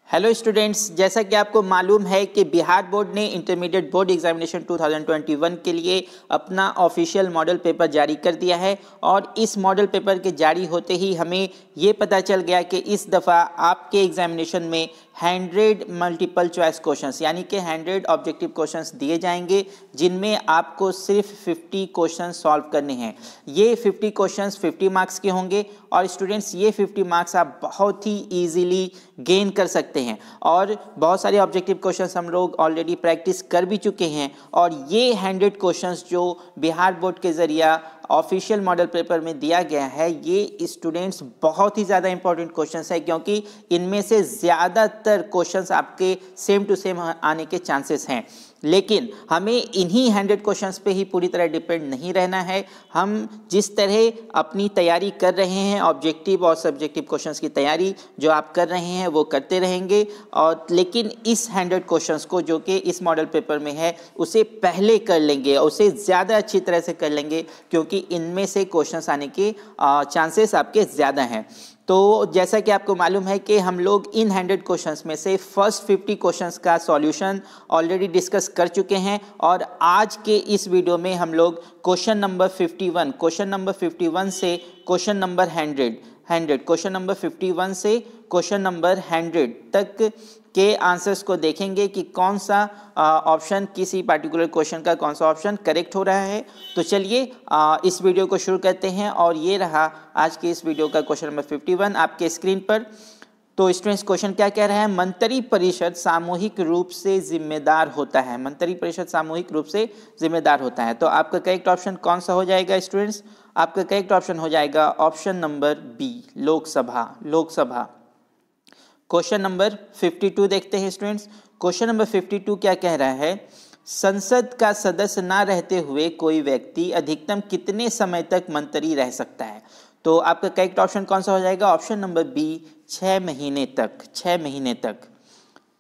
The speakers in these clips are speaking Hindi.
हेलो स्टूडेंट्स, जैसा कि आपको मालूम है कि बिहार बोर्ड ने इंटरमीडिएट बोर्ड एग्जामिनेशन 2021 के लिए अपना ऑफिशियल मॉडल पेपर जारी कर दिया है। और इस मॉडल पेपर के जारी होते ही हमें ये पता चल गया कि इस दफ़ा आपके एग्जामिनेशन में 100 मल्टीपल चॉइस क्वेश्चंस यानी कि 100 ऑब्जेक्टिव क्वेश्चंस दिए जाएंगे, जिनमें आपको सिर्फ 50 क्वेश्चन सॉल्व करने हैं। ये 50 क्वेश्चंस 50 मार्क्स के होंगे और स्टूडेंट्स ये 50 मार्क्स आप बहुत ही ईजीली गेन कर सकते हैं। और बहुत सारे ऑब्जेक्टिव क्वेश्चंस हम लोग ऑलरेडी प्रैक्टिस कर भी चुके हैं। और ये 100 क्वेश्चंस जो बिहार बोर्ड के ज़रिए ऑफिशियल मॉडल पेपर में दिया गया है, ये स्टूडेंट्स बहुत ही ज़्यादा इंपॉर्टेंट क्वेश्चंस है, क्योंकि इनमें से ज़्यादातर क्वेश्चंस आपके सेम टू सेम आने के चांसेस हैं। लेकिन हमें इन्हीं 100 क्वेश्चंस पे ही पूरी तरह डिपेंड नहीं रहना है। हम जिस तरह अपनी तैयारी कर रहे हैं, ऑब्जेक्टिव और सब्जेक्टिव क्वेश्चंस की तैयारी जो आप कर रहे हैं वो करते रहेंगे। और लेकिन इस 100 क्वेश्चंस को जो कि इस मॉडल पेपर में है उसे पहले कर लेंगे और उसे ज़्यादा अच्छी तरह से कर लेंगे, क्योंकि इनमें से क्वेश्चंस आने के चांसेस आपके ज़्यादा हैं। तो जैसा कि आपको मालूम है कि हम लोग इन 100 क्वेश्चंस में से फर्स्ट 50 क्वेश्चंस का सॉल्यूशन ऑलरेडी डिस्कस कर चुके हैं। और आज के इस वीडियो में हम लोग क्वेश्चन नंबर 51 से क्वेश्चन नंबर 100 क्वेश्चन नंबर 51 से क्वेश्चन नंबर 100 तक के आंसर्स को देखेंगे कि कौन सा ऑप्शन, किसी पार्टिकुलर क्वेश्चन का कौन सा ऑप्शन करेक्ट हो रहा है। तो चलिए इस वीडियो को शुरू करते हैं। और ये रहा आज के इस वीडियो का क्वेश्चन नंबर 51 आपके स्क्रीन पर। तो स्टूडेंट्स, क्वेश्चन क्या कह रहा है? मंत्री परिषद सामूहिक रूप से जिम्मेदार होता है। मंत्री परिषद सामूहिक रूप से जिम्मेदार होता है। तो आपका करेक्ट ऑप्शन कौन सा हो जाएगा स्टूडेंट्स? आपका करेक्ट ऑप्शन हो जाएगा option number B, Lok Sabha. Question number 52 देखते हैं स्टूडेंट्स। क्वेश्चन नंबर 52 क्या कह रहा है? संसद का सदस्य ना रहते हुए कोई व्यक्ति अधिकतम कितने समय तक मंत्री रह सकता है? तो आपका करेक्ट ऑप्शन कौन सा हो जाएगा? ऑप्शन नंबर बी, 6 महीने तक।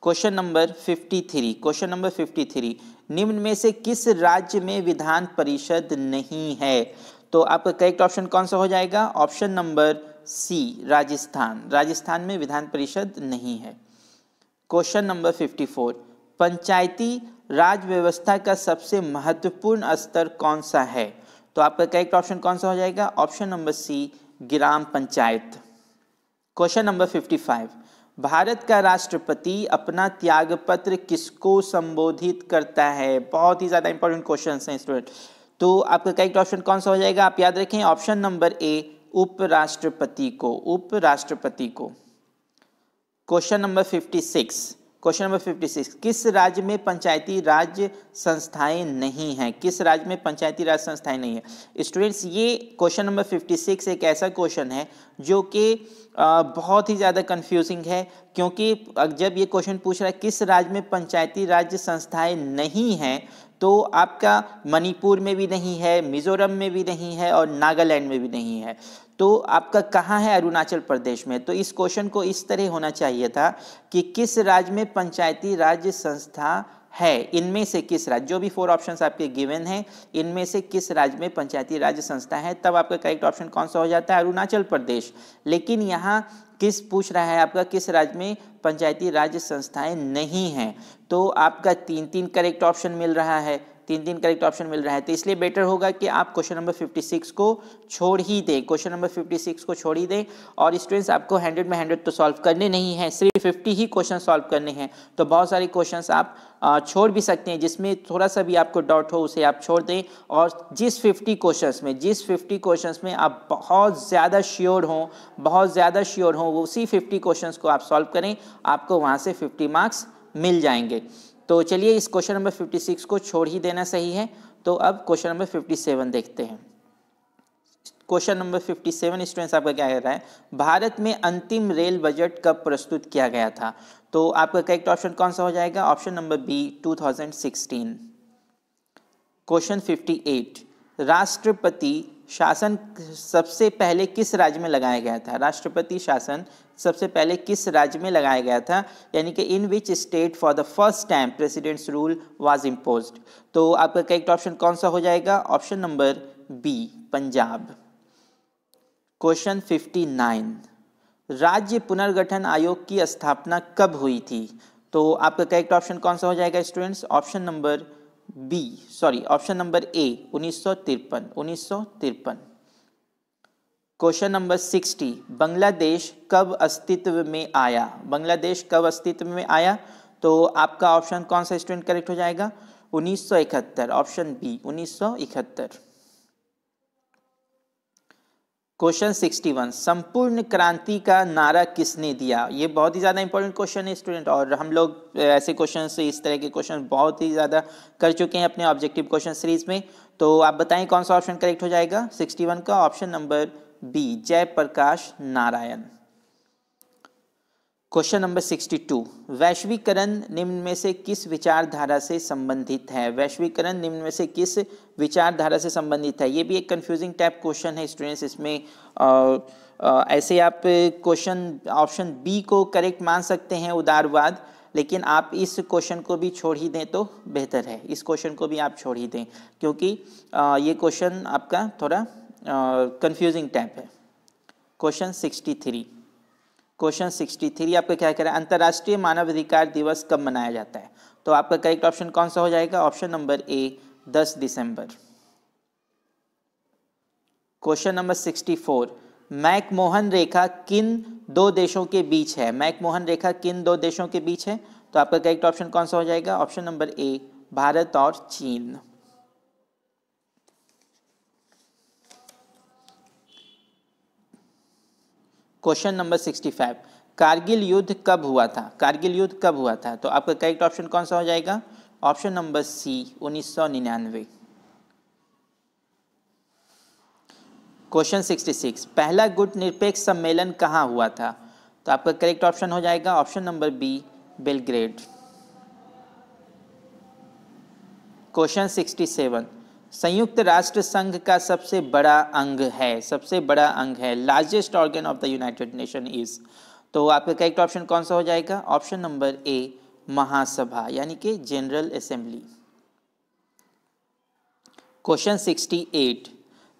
क्वेश्चन नंबर 53 निम्न में से किस राज्य में विधान परिषद नहीं है? तो आपका करेक्ट ऑप्शन कौन सा हो जाएगा? ऑप्शन नंबर सी, राजस्थान में विधान परिषद नहीं है। क्वेश्चन नंबर 54 पंचायती राज व्यवस्था का सबसे महत्वपूर्ण स्तर कौन सा है? तो आपका करेक्ट ऑप्शन कौन सा हो जाएगा? ऑप्शन नंबर सी, ग्राम पंचायत। क्वेश्चन नंबर 55 भारत का राष्ट्रपति अपना त्यागपत्र किसको संबोधित करता है? बहुत ही ज्यादा इंपॉर्टेंट क्वेश्चन हैं स्टूडेंट। तो आपका करेक्ट ऑप्शन कौन सा हो जाएगा? आप याद रखें, ऑप्शन नंबर ए, उपराष्ट्रपति को। क्वेश्चन नंबर 56 किस राज्य में पंचायती राज संस्थाएं नहीं हैं? स्टूडेंट्स, ये क्वेश्चन नंबर 56 एक ऐसा क्वेश्चन है जो कि बहुत ही ज़्यादा कंफ्यूजिंग है, क्योंकि जब ये क्वेश्चन पूछ रहा है किस राज्य में पंचायती राज संस्थाएं नहीं हैं, तो आपका मणिपुर में भी नहीं है, मिजोरम में भी नहीं है और नागालैंड में भी नहीं है। तो आपका कहाँ है? अरुणाचल प्रदेश में। तो इस क्वेश्चन को इस तरह होना चाहिए था कि किस राज्य में पंचायती राज संस्था है, इनमें से किस राज्य, जो भी 4 ऑप्शंस आपके गिवन हैं, इनमें से किस राज्य में पंचायती राज संस्था है, तब आपका करेक्ट ऑप्शन कौन सा हो जाता है? अरुणाचल प्रदेश। लेकिन यहाँ किस पूछ रहा है आपका, किस राज्य में पंचायती राज संस्थाएं नहीं हैं? तो आपका 3 करेक्ट ऑप्शन मिल रहा है, 3 करेक्ट ऑप्शन मिल रहा है। तो इसलिए बेटर होगा कि आप क्वेश्चन नंबर 56 को छोड़ ही दें, और स्टूडेंट्स, आपको 100 में 100 तो सॉल्व करने नहीं है, सिर्फ 50 ही क्वेश्चन सॉल्व करने हैं। तो बहुत सारे क्वेश्चंस आप छोड़ भी सकते हैं, जिसमें थोड़ा सा भी आपको डाउट हो उसे आप छोड़ दें। और जिस 50 क्वेश्चंस में आप बहुत ज़्यादा श्योर हों, उसी 50 क्वेश्चंस को आप सॉल्व करें, आपको वहाँ से 50 मार्क्स मिल जाएंगे। तो चलिए इस क्वेश्चन नंबर 56 को छोड़ ही देना सही है। तो अब क्वेश्चन नंबर 57 देखते हैं। क्वेश्चन नंबर 57 स्टूडेंट्स, आपका क्या कह रहा है? भारत में अंतिम रेल बजट कब प्रस्तुत किया गया था? तो आपका करेक्ट ऑप्शन कौन सा हो जाएगा? Option number B, 2016। क्वेश्चन 58 राष्ट्रपति शासन सबसे पहले किस राज्य में लगाया गया था? राष्ट्रपति शासन सबसे पहले किस राज्य में लगाया गया था, यानी कि in which state for the first time president's rule was imposed? तो आपका करेक्ट ऑप्शन कौन सा हो जाएगा? Option number B, Punjab. Question 59 राज्य पुनर्गठन आयोग की स्थापना कब हुई थी? तो आपका करेक्ट ऑप्शन कौन सा हो जाएगा students? Option number option number ए 1953। क्वेश्चन नंबर 60, बांग्लादेश कब अस्तित्व में आया? बांग्लादेश कब अस्तित्व में आया? तो आपका ऑप्शन कौन सा स्टूडेंट करेक्ट हो जाएगा? 1971, ऑप्शन बी 1971। क्वेश्चन 61, संपूर्ण क्रांति का नारा किसने दिया? ये बहुत ही ज़्यादा इंपॉर्टेंट क्वेश्चन है स्टूडेंट, और हम लोग ऐसे क्वेश्चन से इस तरह के क्वेश्चन बहुत ही ज़्यादा कर चुके हैं अपने ऑब्जेक्टिव क्वेश्चन सीरीज में। तो आप बताएं कौन सा ऑप्शन करेक्ट हो जाएगा 61 का? Option number B Jayaprakash Narayan. Question number 62, वैश्वीकरण निम्न में से किस विचारधारा से संबंधित है? वैश्वीकरण निम्न में से किस विचारधारा से संबंधित है? ये भी एक कंफ्यूजिंग टाइप क्वेश्चन है स्टूडेंट्स। इसमें ऐसे आप क्वेश्चन ऑप्शन बी को करेक्ट मान सकते हैं, उदारवाद, लेकिन आप इस क्वेश्चन को भी छोड़ ही दें तो बेहतर है। इस क्वेश्चन को भी आप छोड़ ही दें, क्योंकि ये क्वेश्चन आपका थोड़ा कंफ्यूजिंग टाइप है। क्वेश्चन 63 आपका क्या कह रहा है? अंतर्राष्ट्रीय मानवाधिकार दिवस कब मनाया जाता है? तो आपका करेक्ट ऑप्शन कौन सा हो जाएगा? ऑप्शन नंबर ए 10 दिसंबर। क्वेश्चन नंबर 64, मैकमोहन रेखा किन दो देशों के बीच है? मैकमोहन रेखा किन दो देशों के बीच है? तो आपका करेक्ट ऑप्शन कौन सा हो जाएगा? ऑप्शन नंबर ए भारत और चीन। क्वेश्चन नंबर 65, कारगिल युद्ध कब हुआ था? कारगिल युद्ध कब हुआ था? तो आपका करेक्ट ऑप्शन कौन सा हो जाएगा? ऑप्शन नंबर सी 1999। क्वेश्चन 66, पहला गुट निरपेक्ष सम्मेलन कहाँ हुआ था? तो आपका करेक्ट ऑप्शन हो जाएगा option number B Belgrade. Question 67, संयुक्त राष्ट्र संघ का सबसे बड़ा अंग है, largest organ of the United Nation is. तो आपका करेक्ट ऑप्शन कौन सा हो जाएगा? ऑप्शन नंबर ए महासभा, यानी कि जनरल असेंबली। क्वेश्चन 68,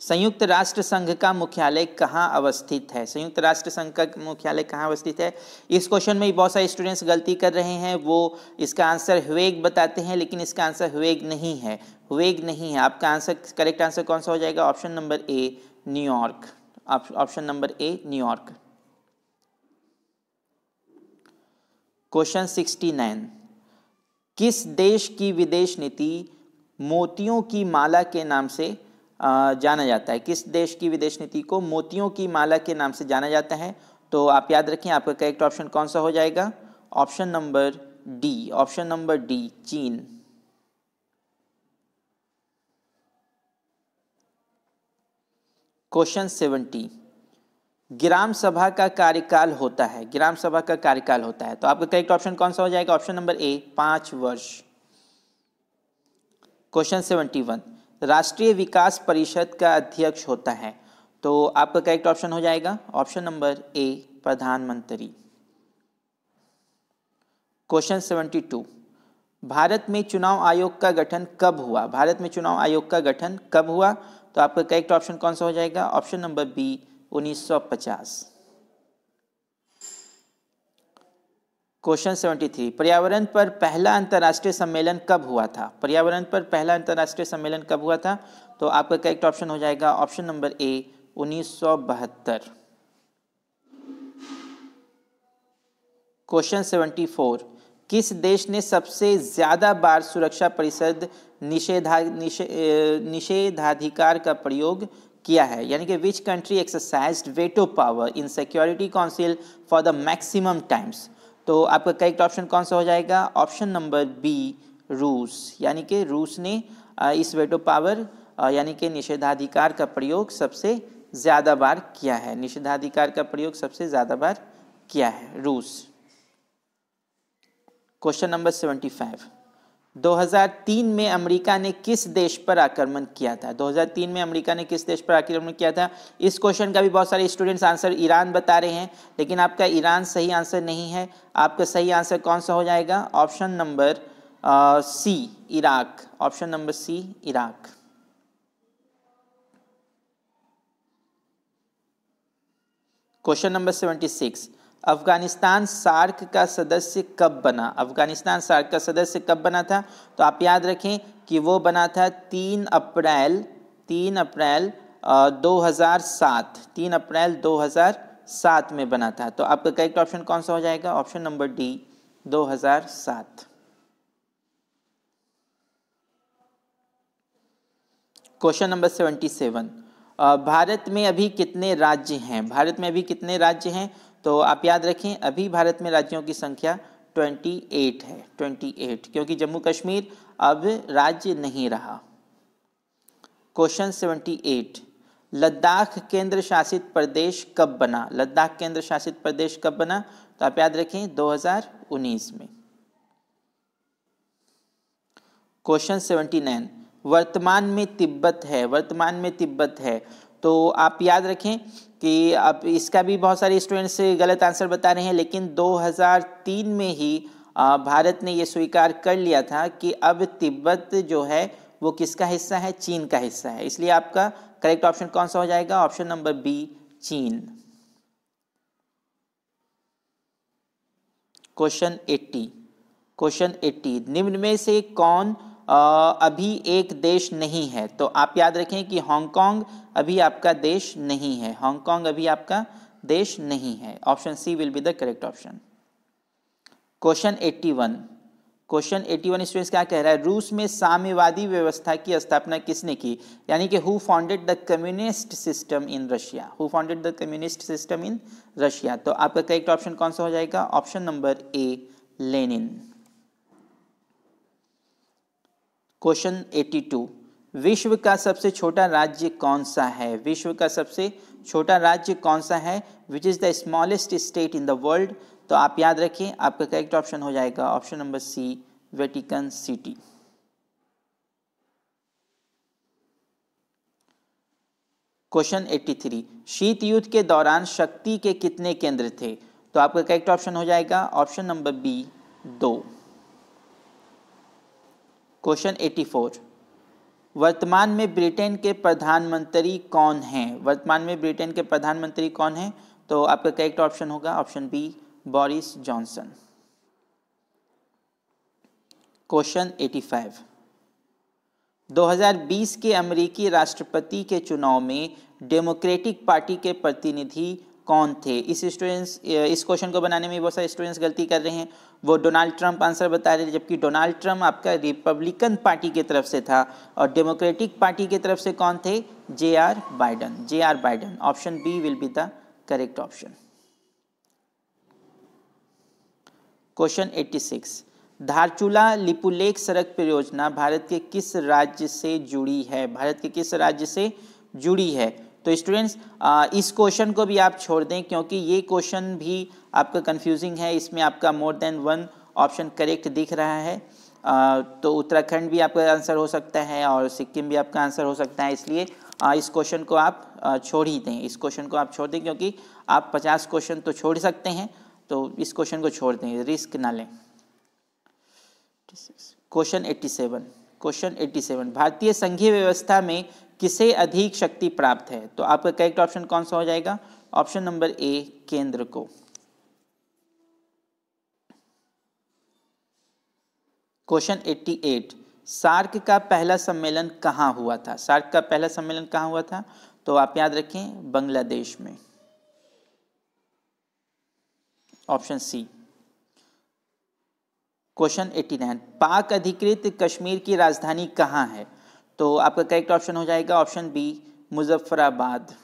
संयुक्त राष्ट्र संघ का मुख्यालय कहाँ अवस्थित है? संयुक्त राष्ट्र संघ का मुख्यालय कहाँ अवस्थित है? इस क्वेश्चन में बहुत सारे स्टूडेंट्स गलती कर रहे हैं, वो इसका आंसर ह्वेग बताते हैं, लेकिन इसका आंसर ह्वेग नहीं है। आपका आंसर करेक्ट आंसर कौन सा हो जाएगा? ऑप्शन नंबर ए न्यूयॉर्क। ऑप्शन नंबर ए न्यूयॉर्क। क्वेश्चन 69, किस देश की विदेश नीति मोतियों की माला के नाम से जाना जाता है? किस देश की विदेश नीति को मोतियों की माला के नाम से जाना जाता है? तो आप याद रखें, आपका करेक्ट ऑप्शन कौन सा हो जाएगा? ऑप्शन नंबर डी चीन। क्वेश्चन 70, ग्राम सभा का कार्यकाल होता है। तो आपका करेक्ट ऑप्शन कौन सा हो जाएगा? ऑप्शन नंबर ए 5 वर्ष। क्वेश्चन 71, राष्ट्रीय विकास परिषद का अध्यक्ष होता है। तो आपका करेक्ट ऑप्शन हो जाएगा ऑप्शन नंबर ए प्रधानमंत्री। क्वेश्चन 72, भारत में चुनाव आयोग का गठन कब हुआ? तो आपका करेक्ट ऑप्शन कौन सा हो जाएगा? Option number B 1950। क्वेश्चन 73, पर्यावरण पर पहला अंतर्राष्ट्रीय सम्मेलन कब हुआ था? तो आपका करेक्ट ऑप्शन हो जाएगा ऑप्शन नंबर ए 1972। क्वेश्चन 74, किस देश ने सबसे ज्यादा बार सुरक्षा परिषद निषेधाधिकार का प्रयोग किया है? यानी कि which country exercised veto power in security council for the maximum times? तो आपका करेक्ट ऑप्शन कौन सा हो जाएगा? ऑप्शन नंबर बी रूस, यानी कि रूस ने इस वेटो पावर यानी कि निषेधाधिकार का प्रयोग सबसे ज़्यादा बार किया है, रूस। क्वेश्चन नंबर 75, 2003 में अमेरिका ने किस देश पर आक्रमण किया था? इस क्वेश्चन का भी बहुत सारे स्टूडेंट्स आंसर ईरान बता रहे हैं, लेकिन आपका ईरान सही आंसर नहीं है। आपका सही आंसर कौन सा हो जाएगा? Option number C Iraq. Question number 76, Afghanistan SAARC का सदस्य कब बना? अफगानिस्तान सार्क का सदस्य कब बना था? तो आप याद रखें कि वो बना था 3 अप्रैल 2007, 3 अप्रैल 2007 में बना था। तो आपका करेक्ट ऑप्शन कौन सा हो जाएगा? Option number D, 2007। Question number 77, Bharat में अभी कितने राज्य हैं? भारत में अभी कितने राज्य हैं? तो आप याद रखें अभी भारत में राज्यों की संख्या 28 है, 28, क्योंकि जम्मू कश्मीर अब राज्य नहीं रहा। क्वेश्चन 78, लद्दाख केंद्र शासित प्रदेश कब बना? लद्दाख केंद्र शासित प्रदेश कब बना? तो आप याद रखें 2019 में। क्वेश्चन 79, वर्तमान में तिब्बत है, वर्तमान में तिब्बत है। तो आप याद रखें कि अब इसका भी बहुत सारे स्टूडेंट्स गलत आंसर बता रहे हैं, लेकिन 2003 में ही भारत ने ये स्वीकार कर लिया था कि अब तिब्बत जो है वो किसका हिस्सा है? चीन का हिस्सा है। इसलिए आपका करेक्ट ऑप्शन कौन सा हो जाएगा? ऑप्शन नंबर बी, चीन। क्वेश्चन 80, निम्न में से कौन अभी एक देश नहीं है? तो आप याद रखें कि हांगकांग अभी आपका देश नहीं है, हांगकांग अभी आपका देश नहीं है। Option C will be the correct option. Question 81, students क्या कह रहा है? रूस में साम्यवादी व्यवस्था की स्थापना किसने की? यानी कि who founded the communist system in Russia? Who founded the communist system in Russia? तो आपका करेक्ट ऑप्शन कौन सा हो जाएगा? ऑप्शन नंबर ए, लेनिन। क्वेश्चन 82, विश्व का सबसे छोटा राज्य कौन सा है? विश्व का सबसे छोटा राज्य कौन सा है? Which is the smallest state in the world? तो आप याद रखें आपका करेक्ट ऑप्शन हो जाएगा option number C, Vatican City. Question 83, शीत युद्ध के दौरान शक्ति के कितने केंद्र थे? तो आपका करेक्ट ऑप्शन हो जाएगा ऑप्शन नंबर बी, 2। क्वेश्चन 84, वर्तमान में ब्रिटेन के प्रधानमंत्री कौन हैं? वर्तमान में ब्रिटेन के प्रधानमंत्री कौन हैं? तो आपका करेक्ट ऑप्शन होगा option B, Boris Johnson. Question 85, 2020 के अमेरिकी राष्ट्रपति के चुनाव में डेमोक्रेटिक पार्टी के प्रतिनिधि कौन थे? इस क्वेश्चन को बनाने में बहुत सारे स्टूडेंट्स गलती कर रहे हैं। वो डोनाल्ड ट्रंप आंसर बता रहे हैं, जबकि डोनाल्ड ट्रंप आपका रिपब्लिकन पार्टी की तरफ से था और डेमोक्रेटिक पार्टी की तरफ से कौन थे? J R. Biden. Option B will be the correct option. Question 86, Dharchula Lipulekh सड़क परियोजना भारत के किस राज्य से जुड़ी है? भारत के किस राज्य से जुड़ी है? तो स्टूडेंट्स इस क्वेश्चन को भी आप छोड़ दें, क्योंकि ये क्वेश्चन भी आपका कंफ्यूजिंग है। इसमें आपका more than one option correct दिख रहा है। तो उत्तराखंड भी आपका आंसर हो सकता है और सिक्किम भी आपका आंसर हो सकता है। इसलिए इस क्वेश्चन को आप छोड़ ही दें, इस क्वेश्चन को आप छोड़ दें, क्योंकि आप 50 क्वेश्चन तो छोड़ सकते हैं, तो इस क्वेश्चन को छोड़ दें, रिस्क ना लें। क्वेश्चन 87, भारतीय संघीय व्यवस्था में किसे अधिक शक्ति प्राप्त है? तो आपका करेक्ट ऑप्शन कौन सा हो जाएगा? ऑप्शन नंबर ए, केंद्र को। क्वेश्चन 88, सार्क का पहला सम्मेलन कहाँ हुआ था? सार्क का पहला सम्मेलन कहाँ हुआ था? तो आप याद रखें बांग्लादेश में। Option C. क्वेश्चन 89, पाक अधिकृत कश्मीर की राजधानी कहाँ है? तो आपका करेक्ट ऑप्शन हो जाएगा ऑप्शन बी, मुजफ्फराबाद।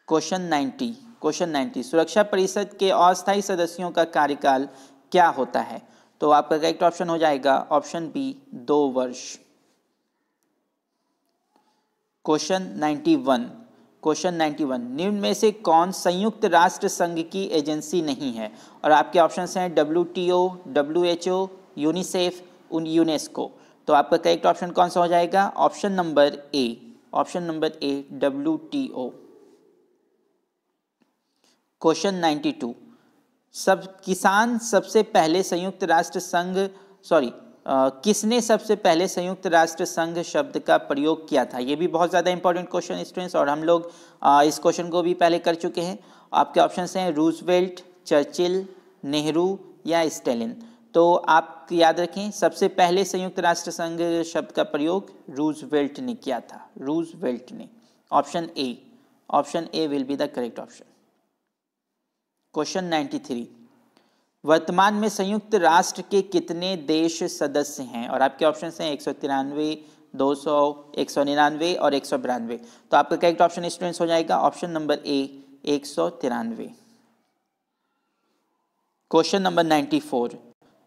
क्वेश्चन 90, सुरक्षा परिषद के अस्थायी सदस्यों का कार्यकाल क्या होता है? तो आपका करेक्ट ऑप्शन हो जाएगा ऑप्शन बी, 2 वर्ष। क्वेश्चन 91, निम्न में से कौन संयुक्त राष्ट्र संघ की एजेंसी नहीं है? और आपके ऑप्शंस हैं WTO, WHO, यूनिसेफ, यूनेस्को। तो आपका करेक्ट ऑप्शन कौन सा हो जाएगा? ऑप्शन नंबर ए, WTO। क्वेश्चन 92, किसान सबसे पहले संयुक्त राष्ट्र संघ किसने सबसे पहले संयुक्त राष्ट्र संघ शब्द का प्रयोग किया था? ये भी बहुत ज़्यादा इंपॉर्टेंट क्वेश्चन स्टूडेंट्स, और हम लोग इस क्वेश्चन को भी पहले कर चुके हैं। आपके ऑप्शंस हैं रूजवेल्ट, चर्चिल, नेहरू या स्टेलिन। तो आप याद रखें, सबसे पहले संयुक्त राष्ट्र संघ शब्द का प्रयोग रूजवेल्ट ने किया था, रूजवेल्ट ने। Option A will be the correct option. Question 93, वर्तमान में संयुक्त राष्ट्र के कितने देश सदस्य हैं? और आपके ऑप्शन हैं 193, 200, 199 और 192। तो आपका करेक्ट ऑप्शन स्टूडेंट्स हो जाएगा ऑप्शन नंबर ए, 193। क्वेश्चन नंबर 94,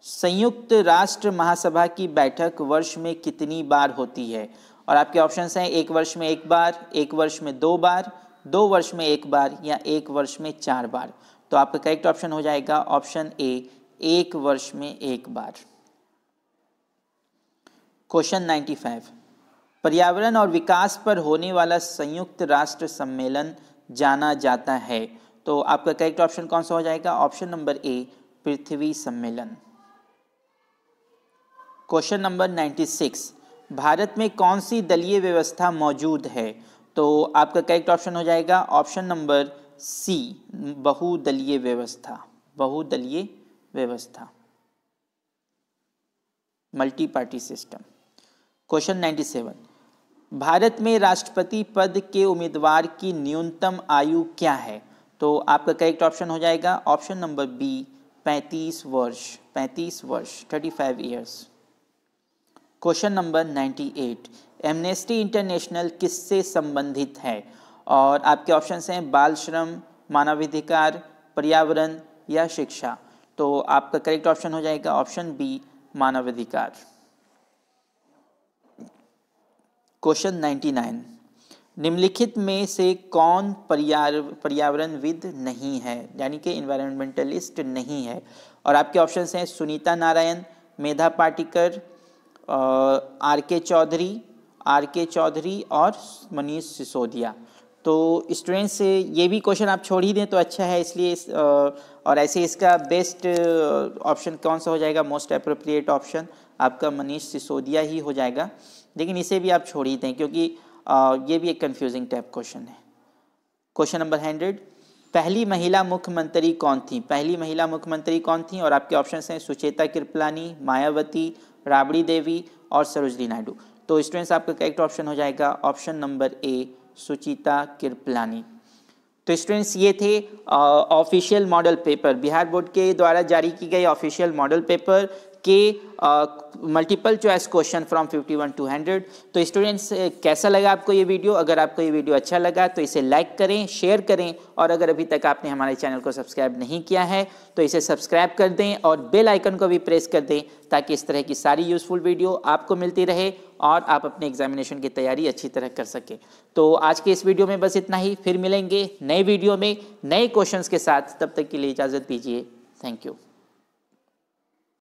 संयुक्त राष्ट्र महासभा की बैठक वर्ष में कितनी बार होती है? और आपके ऑप्शंस हैं 1 वर्ष में 1 बार, 1 वर्ष में 2 बार, 2 वर्ष में 1 बार या 1 वर्ष में 4 बार। तो आपका करेक्ट ऑप्शन हो जाएगा ऑप्शन ए, 1 वर्ष में 1 बार। क्वेश्चन 95, पर्यावरण और विकास पर होने वाला संयुक्त राष्ट्र सम्मेलन जाना जाता है। तो आपका करेक्ट ऑप्शन कौन सा हो जाएगा? ऑप्शन नंबर ए, पृथ्वी सम्मेलन। क्वेश्चन नंबर 96, भारत में कौन सी दलीय व्यवस्था मौजूद है? तो आपका करेक्ट ऑप्शन हो जाएगा ऑप्शन नंबर सी, बहुदलीय व्यवस्था, बहुदलीय व्यवस्था, multi party system. Question 97, Bharat में राष्ट्रपति पद के उम्मीदवार की न्यूनतम आयु क्या है? तो आपका करेक्ट ऑप्शन हो जाएगा ऑप्शन नंबर बी, 35 वर्ष, 35 वर्ष, 35 years. Question number 98, amnesty international किससे संबंधित है? और आपके ऑप्शंस हैं बाल श्रम, मानवाधिकार, पर्यावरण या शिक्षा। तो आपका करेक्ट ऑप्शन हो जाएगा ऑप्शन बी, मानवाधिकार। क्वेश्चन 99, निम्नलिखित में से कौन पर्यावरणविद नहीं है, यानी कि इन्वायरमेंटलिस्ट नहीं है? और आपके ऑप्शंस हैं सुनीता नारायण, मेधा पाटिकर, आर के चौधरी और मनीष सिसोदिया। तो स्टूडेंट्स ये भी क्वेश्चन आप छोड़ ही दें तो अच्छा है, इसलिए और ऐसे इसका बेस्ट ऑप्शन कौन सा हो जाएगा? मोस्ट अप्रोप्रिएट ऑप्शन आपका मनीष सिसोदिया ही हो जाएगा, लेकिन इसे भी आप छोड़ ही दें क्योंकि ये भी एक कंफ्यूजिंग टाइप क्वेश्चन है। क्वेश्चन नंबर 100, पहली महिला मुख्यमंत्री कौन थी? पहली महिला मुख्यमंत्री कौन थी? और आपके ऑप्शंस हैं सुचेता कृपलानी, मायावती, राबड़ी देवी और सरोजिनी नायडू। तो स्टूडेंट्स आपका करेक्ट ऑप्शन हो जाएगा ऑप्शन नंबर ए, सुचिता कृपलानी। तो स्टूडेंट्स ये थे official model paper, Bihar board के द्वारा जारी की गई ऑफिशियल मॉडल पेपर के multiple choice question from 51 to 100। तो स्टूडेंट्स कैसा लगा आपको ये वीडियो? अगर आपको ये वीडियो अच्छा लगा तो इसे लाइक करें, शेयर करें, और अगर अभी तक आपने हमारे चैनल को सब्सक्राइब नहीं किया है तो इसे सब्सक्राइब कर दें और बेल आइकन को भी प्रेस कर दें ताकि इस तरह की सारी यूजफुल वीडियो आपको मिलती रहे और आप अपने एग्जामिनेशन की तैयारी अच्छी तरह कर सकें। तो आज के इस वीडियो में बस इतना ही, फिर मिलेंगे नए वीडियो में नए क्वेश्चंस के साथ। तब तक के लिए इजाज़त दीजिए। Thank you.